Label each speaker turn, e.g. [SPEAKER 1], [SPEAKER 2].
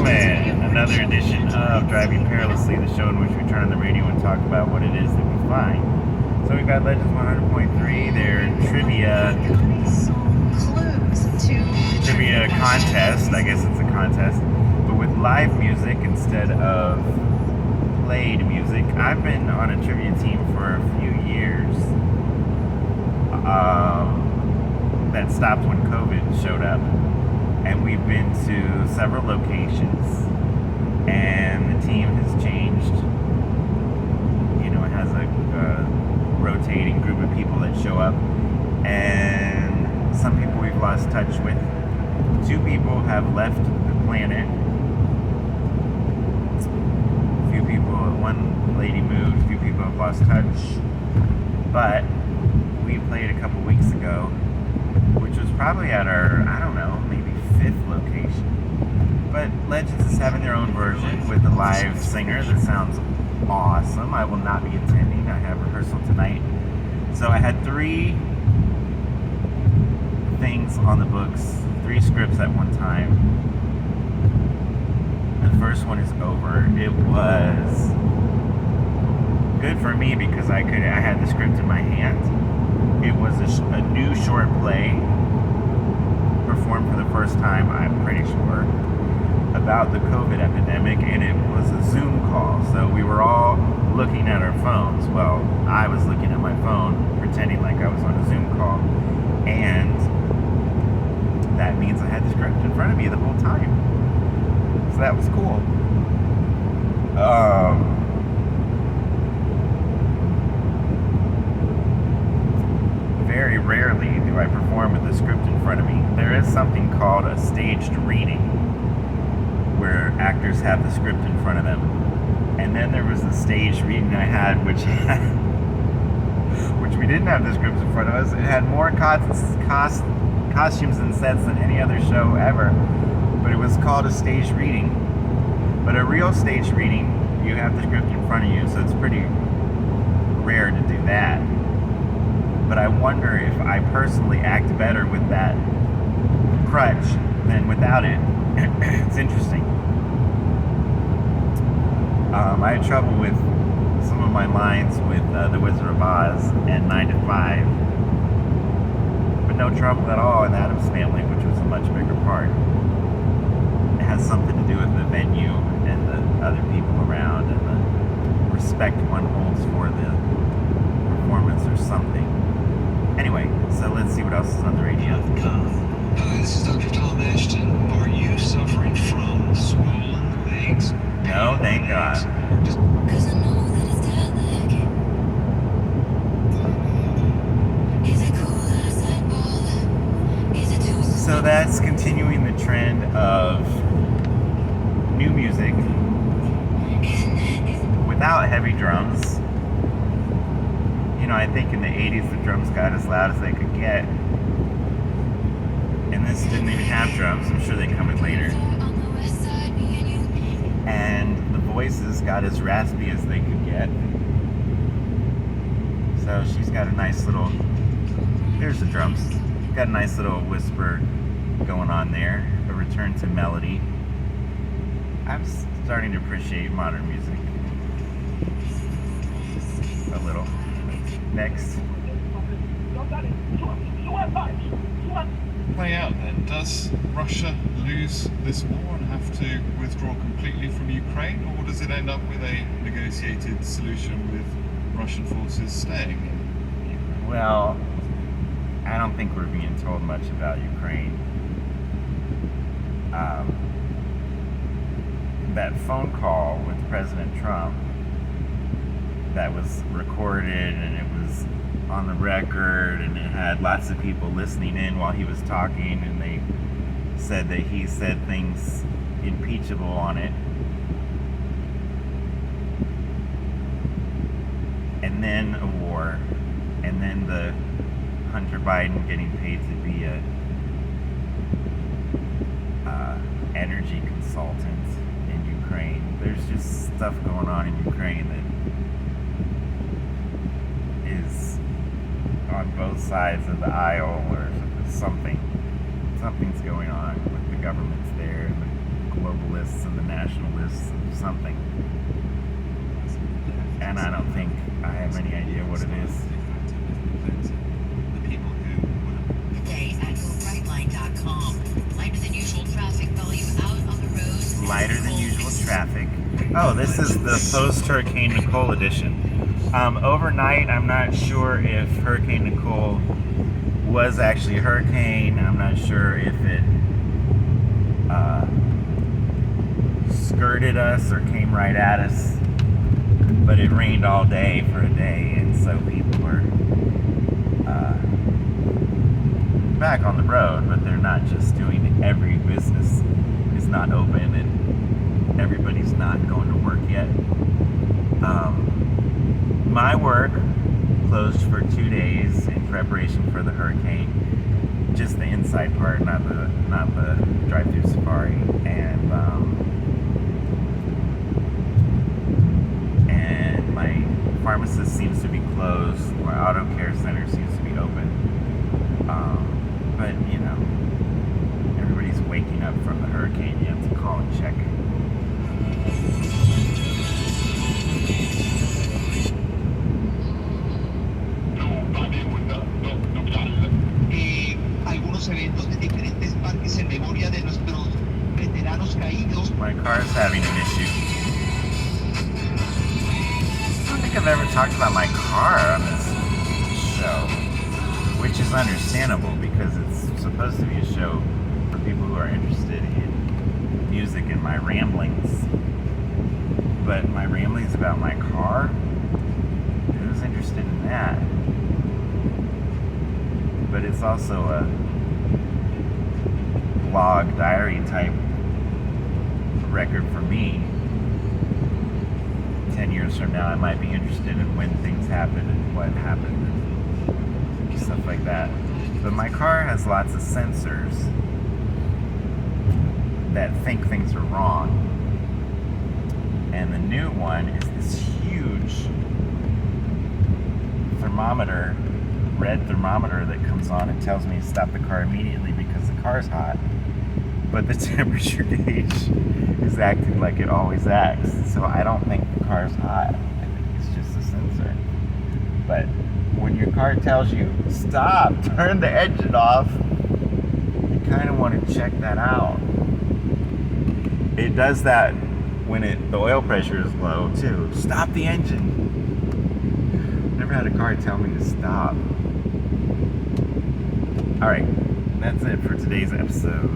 [SPEAKER 1] gentlemen, another edition of Driving Perilously, the show in which we turn on the radio and talk about what it is that we find. So we've got Legends 100.3, their trivia contest. I guess it's a contest, but with live music instead of played music. I've been on a trivia team for a few years. That stopped when COVID showed up. And we've been to several locations, and the team has changed. You know, it has a rotating group of people that show up, and some people we've lost touch with. 2 people have left the planet. A few people, one lady moved, a few people have lost touch. But we played a couple weeks ago, which was probably at our, I don't know, maybe 5th location. But Legends is having their own version with a live singer that sounds awesome. I will not be attending. I have rehearsal tonight. So I had 3 things on the books, 3 scripts at one time. The first one is over. It was good for me because I had the script in my hand. It was a new short play performed for the first time, I'm pretty sure, about the COVID epidemic, and it was a Zoom call. So we were all looking at our phones. Well, I was looking at my phone, pretending like I was on a Zoom call, and that means I had the script in front of me the whole time. So that was cool. Very rarely do I perform with the script in front of me. There is something called a staged reading, where actors have the script in front of them. And then there was the staged reading I had, which we didn't have the scripts in front of us. It had more costumes and sets than any other show ever, but it was called a staged reading. But a real staged reading, you have the script in front of you, so it's pretty rare to do that. But I wonder if I personally act better with that crutch than without it. It's interesting. I had trouble with some of my lines with The Wizard of Oz and 9 to 5, but no trouble at all in Addams Family, which was a much bigger part. It has something to do with the venue and the other people around and the respect one holds for the performance or something. Anyway, so let's see what else is on the radio.
[SPEAKER 2] Hi, this is Dr. Tom Ashton. Are you suffering from swollen legs?
[SPEAKER 1] No, thank God. So that's continuing the trend of new music without heavy drums. You know, I think in the 80s the drums got as loud as they could get. And this didn't even have drums. I'm sure they come in later. And the voices got as raspy as they could get. So she's got a nice little, here's the drums. Got a nice little whisper going on there. A return to melody. I'm starting to appreciate modern music. A little. Next.
[SPEAKER 3] Play out then. Does Russia lose this war and have to withdraw completely from Ukraine, or does it end up with a negotiated solution with Russian forces staying?
[SPEAKER 1] Well, I don't think we're being told much about Ukraine. That phone call with President Trump that was recorded and it was on the record and it had lots of people listening in while he was talking, and they said that he said things impeachable on it. And then a war, and then the Hunter Biden getting paid to be a energy consultant in Ukraine. There's just stuff going on in Ukraine that is on both sides of the aisle, or something. Something's going on with the governments there and the globalists and the nationalists of something. And I don't think I have any idea what it is.
[SPEAKER 4] Today at GoBrightline.com. Lighter than usual traffic volume out on the roads.
[SPEAKER 1] Lighter than usual traffic. Oh, this is the post-Hurricane Nicole edition. Overnight, I'm not sure if Hurricane Nicole was actually a hurricane. I'm not sure if it skirted us or came right at us. But it rained all day for a day, and so people were back on the road, but they're not just doing every business is not open and everybody's not going to work yet. My work closed for 2 days in preparation for the hurricane. Just the inside part, not the drive-through safari, and my pharmacist seems to be closed. My auto care center seems to be open. But you know, everybody's waking up from the hurricane. You have to call and check.
[SPEAKER 2] Algunos eventos de diferentes parques en memoria de nuestros veteranos caídos.
[SPEAKER 1] My car's having an issue. I don't think I've ever talked about my car on this show, which is understandable because it's supposed to be a show for people who are interested in music and my ramblings. But my ramblings about my car? Who's interested in that? But it's also a blog diary type record for me. 10 years from now, I might be interested in when things happened and what happened and stuff like that. But my car has lots of sensors that think things are wrong. And the new one is this huge thermometer, red thermometer that comes on and tells me to stop the car immediately because the car's hot. But the temperature gauge is acting like it always acts. So I don't think the car's hot. I think it's just a sensor. But when your car tells you, stop, turn the engine off, you kind of want to check that out. It does that when the oil pressure is low too. Stop the engine. Never had a car tell me to stop. Alright, that's it for today's episode.